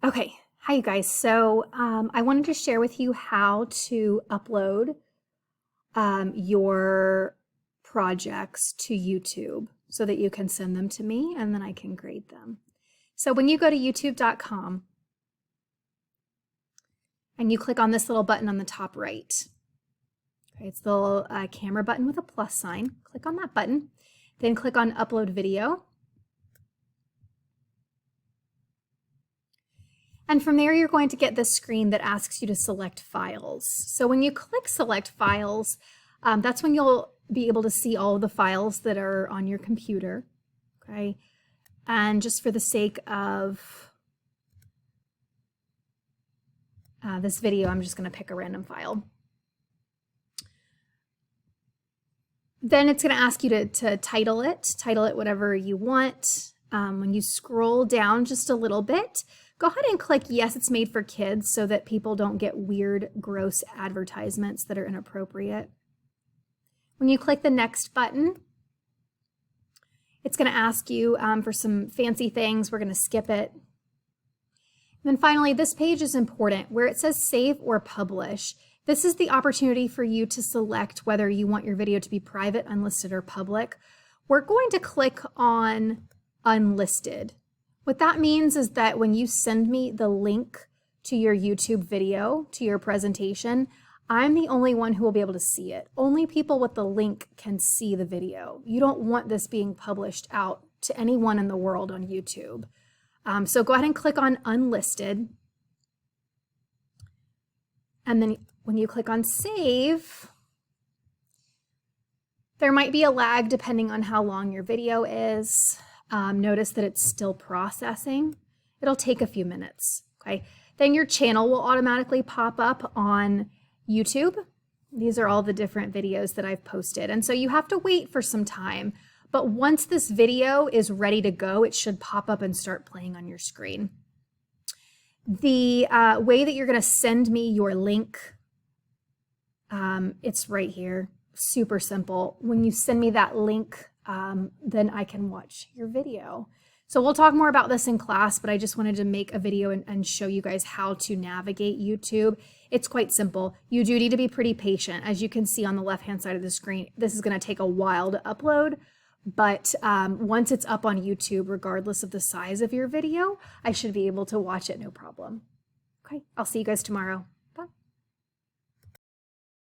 Okay, hi you guys. So I wanted to share with you how to upload your projects to YouTube so that you can send them to me and then I can grade them. So when you go to youtube.com and you click on this little button on the top right, okay, it's the little camera button with a plus sign. Click on that button, then click on upload video. And from there, you're going to get this screen that asks you to select files. So when you click select files, that's when you'll be able to see all of the files that are on your computer, okay? And just for the sake of this video, I'm just gonna pick a random file. Then it's gonna ask you to title it whatever you want. When you scroll down just a little bit, go ahead and click yes, it's made for kids so that people don't get weird, gross advertisements that are inappropriate. When you click the next button, it's going to ask you for some fancy things. We're going to skip it. And then finally, this page is important. Where it says save or publish, this is the opportunity for you to select whether you want your video to be private, unlisted, or public. We're going to click on unlisted. What that means is that when you send me the link to your YouTube video, to your presentation, I'm the only one who will be able to see it. Only people with the link can see the video. You don't want this being published out to anyone in the world on YouTube. So go ahead and click on unlisted. And then when you click on save, there might be a lag depending on how long your video is. Notice that it's still processing. It'll take a few minutes, okay? Then your channel will automatically pop up on YouTube. These are all the different videos that I've posted. And so you have to wait for some time, but once this video is ready to go, it should pop up and start playing on your screen. The way that you're gonna send me your link, it's right here, super simple. When you send me that link, then I can watch your video. So we'll talk more about this in class, but I just wanted to make a video and show you guys how to navigate YouTube. It's quite simple. You do need to be pretty patient. As you can see on the left-hand side of the screen, this is going to take a while to upload, but once it's up on YouTube, regardless of the size of your video, I should be able to watch it no problem. Okay, I'll see you guys tomorrow.